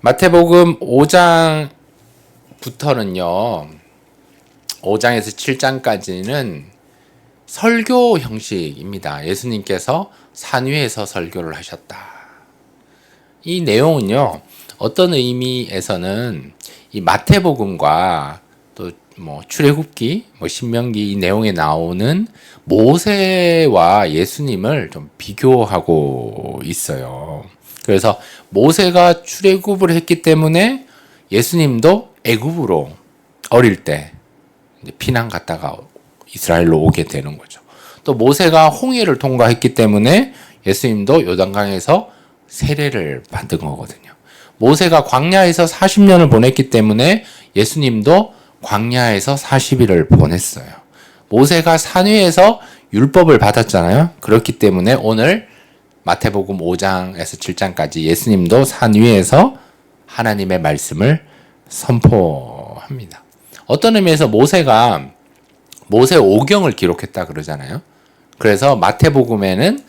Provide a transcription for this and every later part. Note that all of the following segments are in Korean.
마태복음 5장부터는요, 5장에서 7장까지는 설교 형식입니다. 예수님께서 산 위에서 설교를 하셨다. 이 내용은요, 어떤 의미에서는 이 마태복음과 또 출애굽기, 신명기 이 내용에 나오는 모세와 예수님을 좀 비교하고 있어요. 그래서 모세가 출애굽을 했기 때문에 예수님도 애굽으로 어릴 때 피난 갔다가 이스라엘로 오게 되는 거죠. 또 모세가 홍해를 통과했기 때문에 예수님도 요단강에서 세례를 받은 거거든요. 모세가 광야에서 40년을 보냈기 때문에 예수님도 광야에서 40일을 보냈어요. 모세가 산 위에서 율법을 받았잖아요. 그렇기 때문에 오늘 마태복음 5장에서 7장까지 예수님도 산 위에서 하나님의 말씀을 선포합니다. 어떤 의미에서 모세가 모세 오경을 기록했다 그러잖아요. 그래서 마태복음에는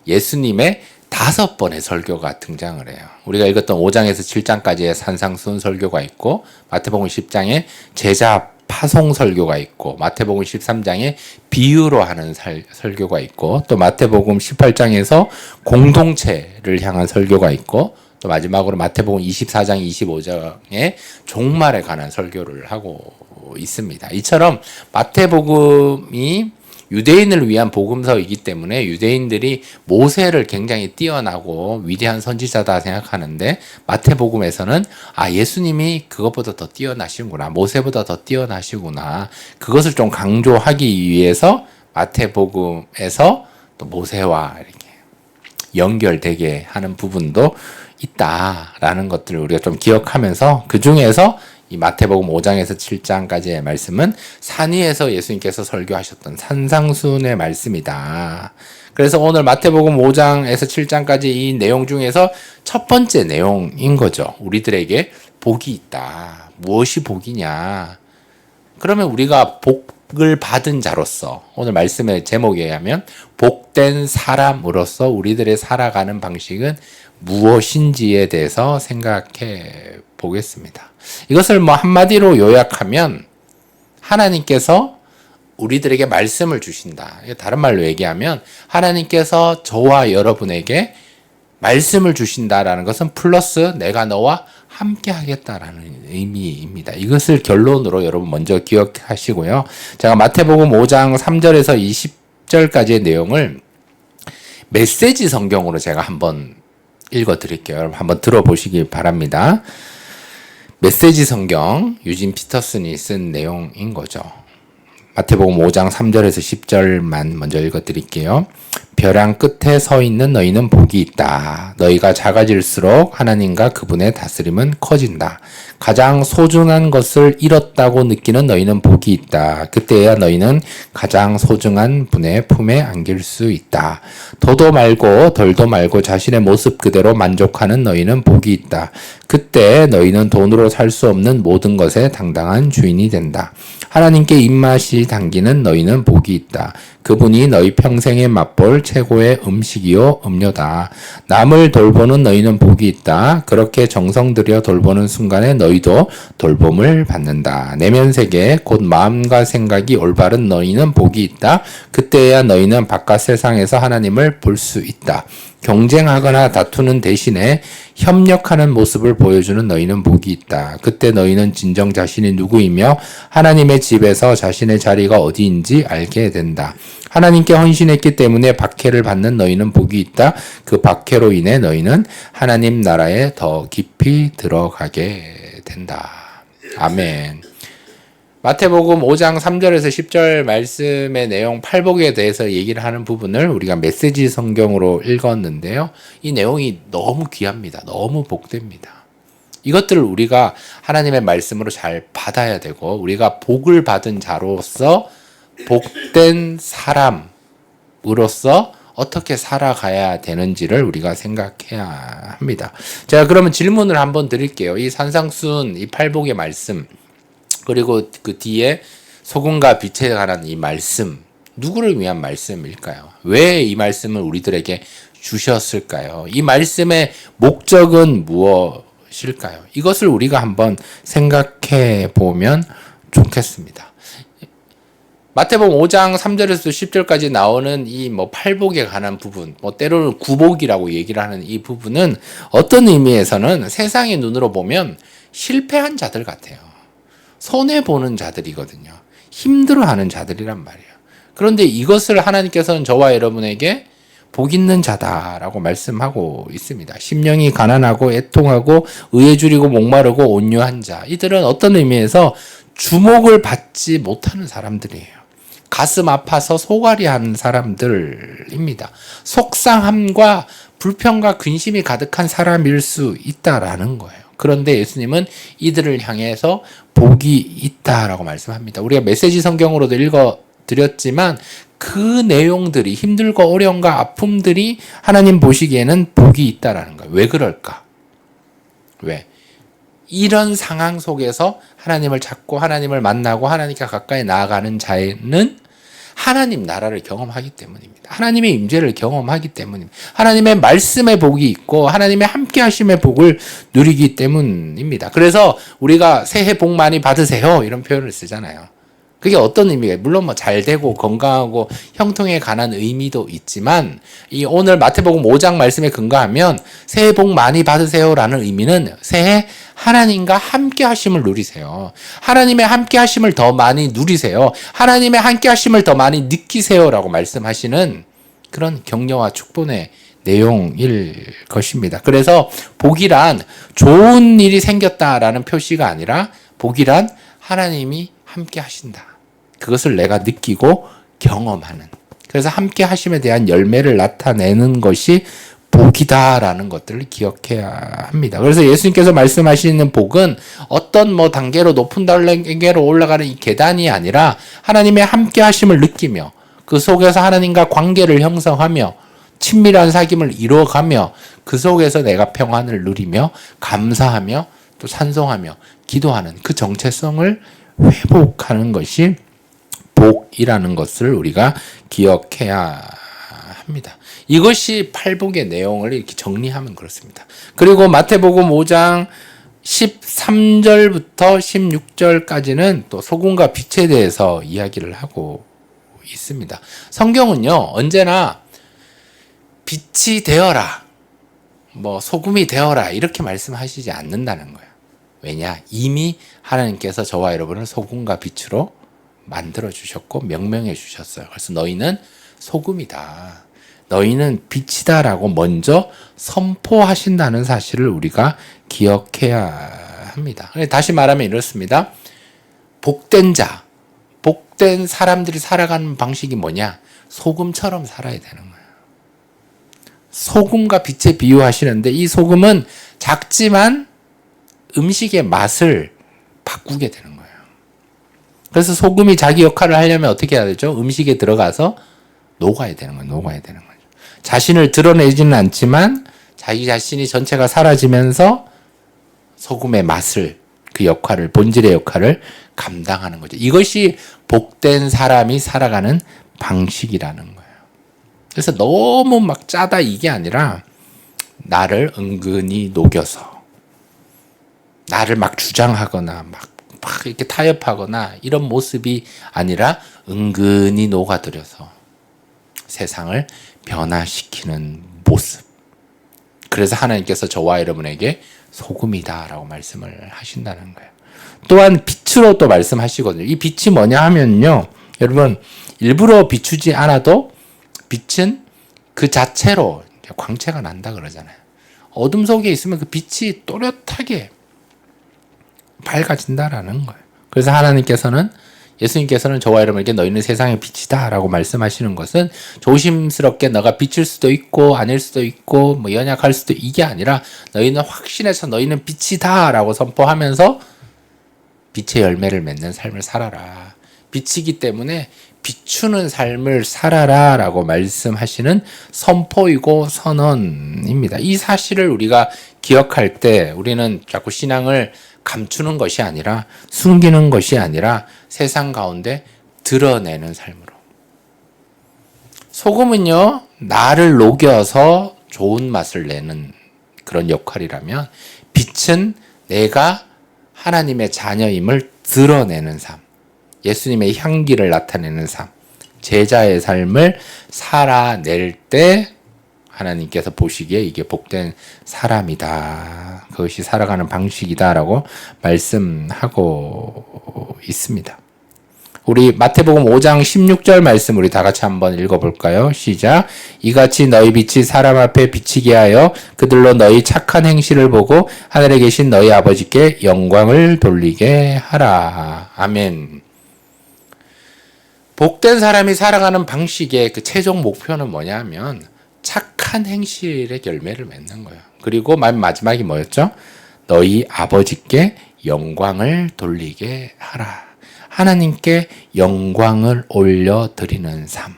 예수님의 5번의 설교가 등장을 해요. 우리가 읽었던 5장에서 7장까지의 산상순 설교가 있고, 마태복음 10장에 제자 파송 설교가 있고, 마태복음 13장에 비유로 하는 설교가 있고, 또 마태복음 18장에서 공동체를 향한 설교가 있고, 또 마지막으로 마태복음 24장, 25장에 종말에 관한 설교를 하고 있습니다. 이처럼 마태복음이 유대인을 위한 복음서이기 때문에 유대인들이 모세를 굉장히 뛰어나고 위대한 선지자다 생각하는데, 마태복음에서는 예수님이 그것보다 더 뛰어나시구나, 모세보다 더 뛰어나시구나, 그것을 좀 강조하기 위해서 마태복음에서 또 모세와 이렇게 연결되게 하는 부분도 있다라는 것들을 우리가 좀 기억하면서, 그 중에서 이 마태복음 5장에서 7장까지의 말씀은 산 위에서 예수님께서 설교하셨던 산상순의 말씀이다. 그래서 오늘 마태복음 5장에서 7장까지 이 내용 중에서 첫 번째 내용인 거죠. 우리들에게 복이 있다. 무엇이 복이냐? 그러면 우리가 복을 받은 자로서, 오늘 말씀의 제목에 의하면 복된 사람으로서 우리들의 살아가는 방식은 무엇인지에 대해서 생각해 보겠습니다. 이것을 한마디로 요약하면 하나님께서 우리들에게 말씀을 주신다. 다른 말로 얘기하면 하나님께서 저와 여러분에게 말씀을 주신다라는 것은 플러스 내가 너와 함께 하겠다라는 의미입니다. 이것을 결론으로 여러분 먼저 기억하시고요. 제가 마태복음 5장 3절에서 20절까지의 내용을 메시지 성경으로 제가 한번 읽어 드릴게요. 여러분 한번 들어보시기 바랍니다. 메시지 성경, 유진 피터슨이 쓴 내용인 거죠. 마태복음 5장 3절에서 10절만 먼저 읽어 드릴게요. 벼랑 끝에 서 있는 너희는 복이 있다. 너희가 작아질수록 하나님과 그분의 다스림은 커진다. 가장 소중한 것을 잃었다고 느끼는 너희는 복이 있다. 그때야 너희는 가장 소중한 분의 품에 안길 수 있다. 더도 말고 덜도 말고 자신의 모습 그대로 만족하는 너희는 복이 있다. 그때 너희는 돈으로 살 수 없는 모든 것의 당당한 주인이 된다. 하나님께 입맛이 당기는 너희는 복이 있다. 그분이 너희 평생에 맛볼 최고의 음식이요 음료다. 남을 돌보는 너희는 복이 있다. 그렇게 정성 들여 돌보는 순간에 너희도 돌봄을 받는다. 내면세계 곧 마음과 생각이 올바른 너희는 복이 있다. 그때야 너희는 바깥 세상에서 하나님을 볼 수 있다. 경쟁하거나 다투는 대신에 협력하는 모습을 보여주는 너희는 복이 있다. 그때 너희는 진정 자신이 누구이며 하나님의 집에서 자신의 자리가 어디인지 알게 된다. 하나님께 헌신했기 때문에 박해를 받는 너희는 복이 있다. 그 박해로 인해 너희는 하나님 나라에 더 깊이 들어가게 된다. 아멘. 마태복음 5장 3절에서 10절 말씀의 내용 팔복에 대해서 얘기를 하는 부분을 우리가 메시지 성경으로 읽었는데요. 이 내용이 너무 귀합니다. 너무 복됩니다. 이것들을 우리가 하나님의 말씀으로 잘 받아야 되고, 우리가 복을 받은 자로서 복된 사람으로서 어떻게 살아가야 되는지를 우리가 생각해야 합니다. 제가 그러면 질문을 한번 드릴게요. 이 산상순, 이 팔복의 말씀, 그리고 그 뒤에 소금과 빛에 관한 이 말씀, 누구를 위한 말씀일까요? 왜 이 말씀을 우리들에게 주셨을까요? 이 말씀의 목적은 무엇일까요? 이것을 우리가 한번 생각해 보면 좋겠습니다. 마태복음 5장 3절에서 10절까지 나오는 이 팔복에 관한 부분, 때로는 구복이라고 얘기를 하는 이 부분은 어떤 의미에서는 세상의 눈으로 보면 실패한 자들 같아요. 손해보는 자들이거든요. 힘들어하는 자들이란 말이에요. 그런데 이것을 하나님께서는 저와 여러분에게 복 있는 자다라고 말씀하고 있습니다. 심령이 가난하고 애통하고 의에 줄이고 목마르고 온유한 자. 이들은 어떤 의미에서 주목을 받지 못하는 사람들이에요. 가슴 아파서 소갈이하는 사람들입니다. 속상함과 불평과 근심이 가득한 사람일 수 있다라는 거예요. 그런데 예수님은 이들을 향해서 복이 있다라고 말씀합니다. 우리가 메시지 성경으로도 읽어드렸지만 그 내용들이 힘들고 어려움과 아픔들이 하나님 보시기에는 복이 있다라는 거예요. 왜 그럴까? 왜? 이런 상황 속에서 하나님을 찾고 하나님을 만나고 하나님과 가까이 나아가는 자에는 하나님 나라를 경험하기 때문입니다. 하나님의 임재를 경험하기 때문입니다. 하나님의 말씀의 복이 있고 하나님의 함께 하심의 복을 누리기 때문입니다. 그래서 우리가 새해 복 많이 받으세요 이런 표현을 쓰잖아요. 그게 어떤 의미예요? 물론 잘 되고 건강하고 형통에 관한 의미도 있지만 이 오늘 마태복음 5장 말씀에 근거하면 새해 복 많이 받으세요라는 의미는 새해 하나님과 함께 하심을 누리세요. 하나님의 함께 하심을 더 많이 누리세요. 하나님의 함께 하심을 더 많이 느끼세요라고 말씀하시는 그런 격려와 축복의 내용일 것입니다. 그래서 복이란 좋은 일이 생겼다라는 표시가 아니라 복이란 하나님이 함께 하신다. 그것을 내가 느끼고 경험하는. 그래서 함께 하심에 대한 열매를 나타내는 것이 복이다라는 것들을 기억해야 합니다. 그래서 예수님께서 말씀하시는 복은 어떤 단계로 높은 단계로 올라가는 이 계단이 아니라 하나님의 함께 하심을 느끼며 그 속에서 하나님과 관계를 형성하며 친밀한 사귐을 이루어가며 그 속에서 내가 평안을 누리며 감사하며 또 찬송하며 기도하는 그 정체성을 회복하는 것이 복이라는 것을 우리가 기억해야 합니다. 이것이 팔복의 내용을 이렇게 정리하면 그렇습니다. 그리고 마태복음 5장 13절부터 16절까지는 또 소금과 빛에 대해서 이야기를 하고 있습니다. 성경은요, 언제나 빛이 되어라, 소금이 되어라, 이렇게 말씀하시지 않는다는 거예요. 왜냐? 이미 하나님께서 저와 여러분을 소금과 빛으로 만들어 주셨고 명명해 주셨어요. 그래서 너희는 소금이다. 너희는 빛이다라고 먼저 선포하신다는 사실을 우리가 기억해야 합니다. 다시 말하면 이렇습니다. 복된 자, 복된 사람들이 살아가는 방식이 뭐냐? 소금처럼 살아야 되는 거예요. 소금과 빛에 비유하시는데 이 소금은 작지만 음식의 맛을 바꾸게 되는 거예요. 그래서 소금이 자기 역할을 하려면 어떻게 해야 되죠? 음식에 들어가서 녹아야 되는 거예요. 녹아야 되는 거죠. 자신을 드러내지는 않지만 자기 자신이 전체가 사라지면서 소금의 맛을, 그 역할을, 본질의 역할을 감당하는 거죠. 이것이 복된 사람이 살아가는 방식이라는 거예요. 그래서 너무 짜다 이게 아니라 나를 은근히 녹여서 나를 주장하거나 막 이렇게 타협하거나 이런 모습이 아니라 은근히 녹아들여서 세상을 변화시키는 모습. 그래서 하나님께서 저와 여러분에게 소금이다라고 말씀을 하신다는 거예요. 또한 빛으로 또 말씀하시거든요. 이 빛이 뭐냐 하면요, 여러분 일부러 비추지 않아도 빛은 그 자체로 광채가 난다 그러잖아요. 어둠 속에 있으면 그 빛이 또렷하게 밝아진다라는 거예요. 그래서 예수님께서는 저와 여러분에게 너희는 세상의 빛이다 라고 말씀하시는 것은 조심스럽게 너가 빛일 수도 있고 아닐 수도 있고 연약할 수도 이게 아니라 너희는 확신해서 너희는 빛이다 라고 선포하면서 빛의 열매를 맺는 삶을 살아라. 빛이기 때문에 비추는 삶을 살아라 라고 말씀하시는 선포이고 선언입니다. 이 사실을 우리가 기억할 때 우리는 자꾸 신앙을 감추는 것이 아니라 숨기는 것이 아니라 세상 가운데 드러내는 삶으로. 소금은요, 나를 녹여서 좋은 맛을 내는 그런 역할이라면 빛은 내가 하나님의 자녀임을 드러내는 삶. 예수님의 향기를 나타내는 삶. 제자의 삶을 살아낼 때 하나님께서 보시기에 이게 복된 사람이다. 그것이 살아가는 방식이다라고 말씀하고 있습니다. 우리 마태복음 5장 16절 말씀 우리 다 같이 한번 읽어볼까요? 시작. 이같이 너희 빛이 사람 앞에 비치게 하여 그들로 너희 착한 행실을 보고 하늘에 계신 너희 아버지께 영광을 돌리게 하라. 아멘. 복된 사람이 살아가는 방식의 그 최종 목표는 뭐냐면 착한 행실의 열매를 맺는 거예요. 그리고 마지막이 뭐였죠? 너희 아버지께 영광을 돌리게 하라. 하나님께 영광을 올려드리는 삶.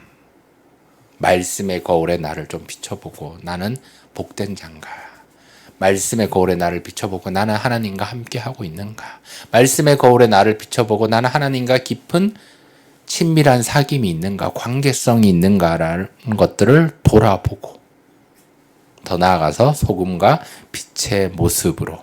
말씀의 거울에 나를 좀 비춰보고 나는 복된 자인가? 말씀의 거울에 나를 비춰보고 나는 하나님과 함께하고 있는가? 말씀의 거울에 나를 비춰보고 나는 하나님과 깊은 친밀한 사귐이 있는가, 관계성이 있는가라는 것들을 돌아보고 더 나아가서 소금과 빛의 모습으로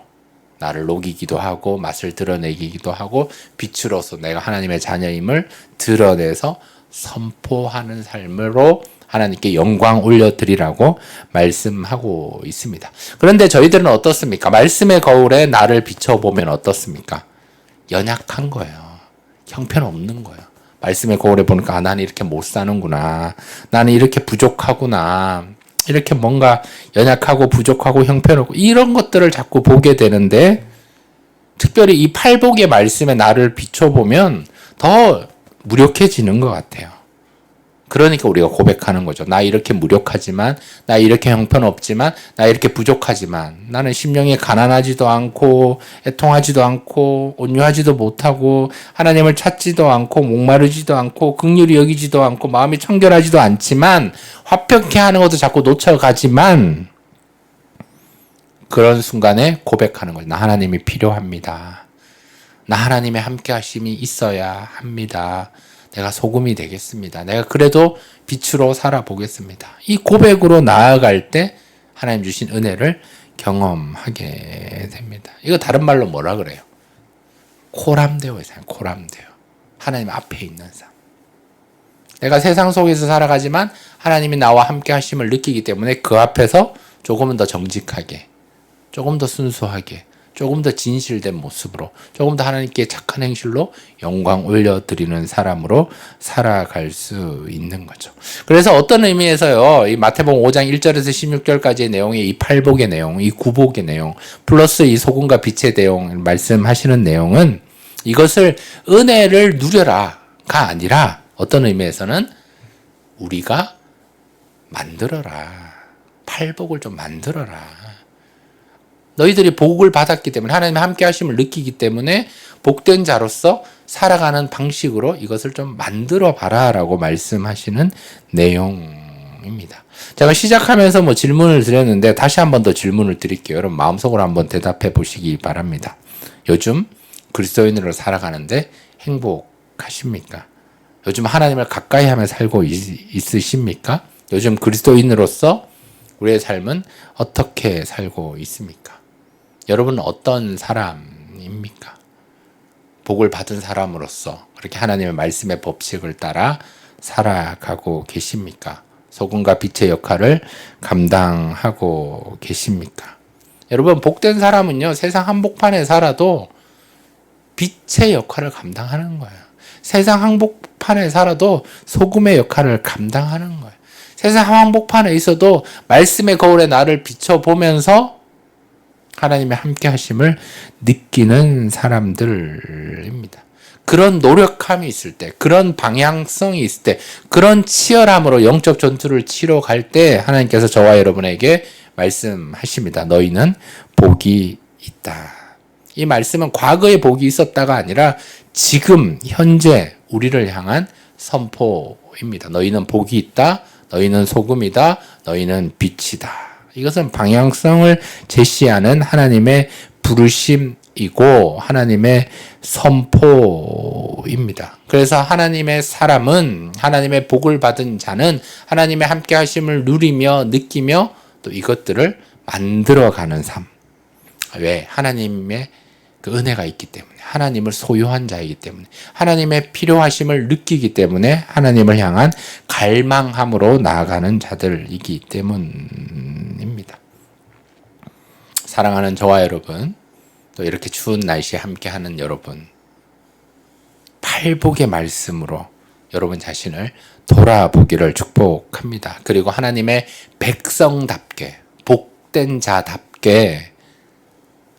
나를 녹이기도 하고 맛을 드러내기도 하고 빛으로서 내가 하나님의 자녀임을 드러내서 선포하는 삶으로 하나님께 영광 올려드리라고 말씀하고 있습니다. 그런데 저희들은 어떻습니까? 말씀의 거울에 나를 비춰보면 어떻습니까? 연약한 거예요. 형편없는 거예요. 말씀의 거울에 보니까 나는 이렇게 못 사는구나. 나는 이렇게 부족하구나. 이렇게 뭔가 연약하고 부족하고 형편없고 이런 것들을 자꾸 보게 되는데 특별히 이 팔복의 말씀에 나를 비춰보면 더 무력해지는 것 같아요. 그러니까 우리가 고백하는 거죠. 나 이렇게 무력하지만, 나 이렇게 형편없지만, 나 이렇게 부족하지만, 나는 심령이 가난하지도 않고, 애통하지도 않고, 온유하지도 못하고, 하나님을 찾지도 않고, 목마르지도 않고, 긍휼히 여기지도 않고, 마음이 청결하지도 않지만, 화평케 하는 것도 자꾸 놓쳐가지만, 그런 순간에 고백하는 거죠. 나 하나님이 필요합니다. 나 하나님의 함께 하심이 있어야 합니다. 내가 소금이 되겠습니다. 내가 그래도 빛으로 살아보겠습니다. 이 고백으로 나아갈 때 하나님 주신 은혜를 경험하게 됩니다. 이거 다른 말로 뭐라 그래요? 코람데오의 삶, 코람데오. 하나님 앞에 있는 삶. 내가 세상 속에서 살아가지만 하나님이 나와 함께 하심을 느끼기 때문에 그 앞에서 조금은 더 정직하게, 조금 더 순수하게, 조금 더 진실된 모습으로, 조금 더 하나님께 착한 행실로 영광 올려드리는 사람으로 살아갈 수 있는 거죠. 그래서 어떤 의미에서요, 이 마태복음 5장 1절에서 16절까지의 내용이 이 팔복의 내용, 이 구복의 내용, 플러스 이 소금과 빛의 내용, 말씀하시는 내용은 이것을 은혜를 누려라가 아니라 어떤 의미에서는 우리가 만들어라. 팔복을 좀 만들어라. 너희들이 복을 받았기 때문에 하나님의 함께 하심을 느끼기 때문에 복된 자로서 살아가는 방식으로 이것을 좀 만들어 봐라라고 말씀하시는 내용입니다. 제가 시작하면서 질문을 드렸는데 다시 한 번 더 질문을 드릴게요. 여러분 마음속으로 한번 대답해 보시기 바랍니다. 요즘 그리스도인으로 살아가는데 행복하십니까? 요즘 하나님을 가까이 하며 살고 있으십니까? 요즘 그리스도인으로서 우리의 삶은 어떻게 살고 있습니까? 여러분은 어떤 사람입니까? 복을 받은 사람으로서 그렇게 하나님의 말씀의 법칙을 따라 살아가고 계십니까? 소금과 빛의 역할을 감당하고 계십니까? 여러분 복된 사람은요 세상 한복판에 살아도 빛의 역할을 감당하는 거예요. 세상 한복판에 살아도 소금의 역할을 감당하는 거예요. 세상 한복판에 있어도 말씀의 거울에 나를 비춰보면서 하나님의 함께 하심을 느끼는 사람들입니다. 그런 노력함이 있을 때, 그런 방향성이 있을 때, 그런 치열함으로 영적 전투를 치러 갈 때 하나님께서 저와 여러분에게 말씀하십니다. 너희는 복이 있다. 이 말씀은 과거에 복이 있었다가 아니라 지금 현재 우리를 향한 선포입니다. 너희는 복이 있다. 너희는 소금이다. 너희는 빛이다. 이것은 방향성을 제시하는 하나님의 부르심이고 하나님의 선포입니다. 그래서 하나님의 사람은 하나님의 복을 받은 자는 하나님의 함께 하심을 누리며 느끼며 또 이것들을 만들어가는 삶. 왜? 하나님의 그 은혜가 있기 때문에, 하나님을 소유한 자이기 때문에, 하나님의 필요하심을 느끼기 때문에 하나님을 향한 갈망함으로 나아가는 자들이기 때문입니다. 사랑하는 저와 여러분, 또 이렇게 추운 날씨에 함께하는 여러분, 팔복의 말씀으로 여러분 자신을 돌아보기를 축복합니다. 그리고 하나님의 백성답게, 복된 자답게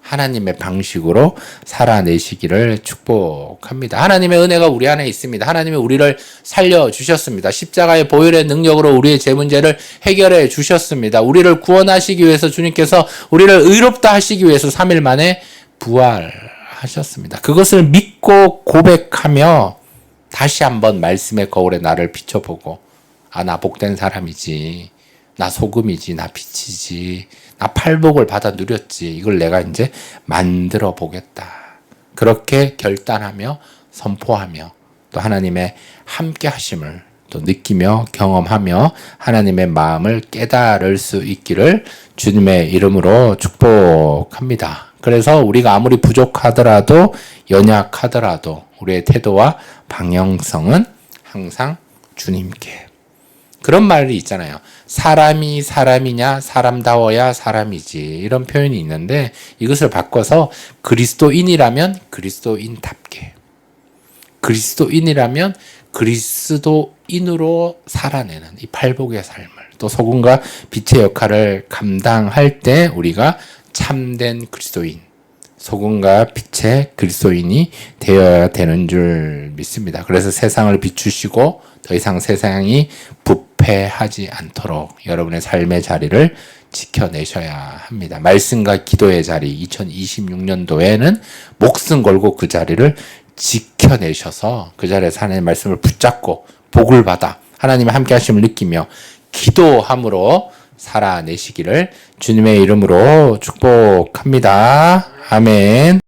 하나님의 방식으로 살아내시기를 축복합니다. 하나님의 은혜가 우리 안에 있습니다. 하나님이 우리를 살려주셨습니다. 십자가의 보혈의 능력으로 우리의 제 문제를 해결해 주셨습니다. 우리를 구원하시기 위해서 주님께서 우리를 의롭다 하시기 위해서 3일 만에 부활하셨습니다. 그것을 믿고 고백하며 다시 한번 말씀의 거울에 나를 비춰보고, 아, 나 복된 사람이지, 나 소금이지, 나 빛이지, 나 팔복을 받아 누렸지, 이걸 내가 이제 만들어 보겠다. 그렇게 결단하며 선포하며 또 하나님의 함께 하심을 또 느끼며 경험하며 하나님의 마음을 깨달을 수 있기를 주님의 이름으로 축복합니다. 그래서 우리가 아무리 부족하더라도, 연약하더라도 우리의 태도와 방향성은 항상 주님께. 그런 말이 있잖아요. 사람이 사람이냐, 사람다워야 사람이지, 이런 표현이 있는데, 이것을 바꿔서 그리스도인이라면 그리스도인답게, 그리스도인이라면 그리스도인으로 살아내는 이 팔복의 삶을, 또 소금과 빛의 역할을 감당할 때 우리가 참된 그리스도인, 소금과 빛의 그리스도인이 되어야 되는 줄 믿습니다. 그래서 세상을 비추시고 더 이상 세상이 부패하지 않도록 여러분의 삶의 자리를 지켜내셔야 합니다. 말씀과 기도의 자리, 2026년도에는 목숨 걸고 그 자리를 지켜내셔서 그 자리에서 하나님의 말씀을 붙잡고 복을 받아 하나님의 함께 하심을 느끼며 기도함으로 살아내시기를 주님의 이름으로 축복합니다. 아멘.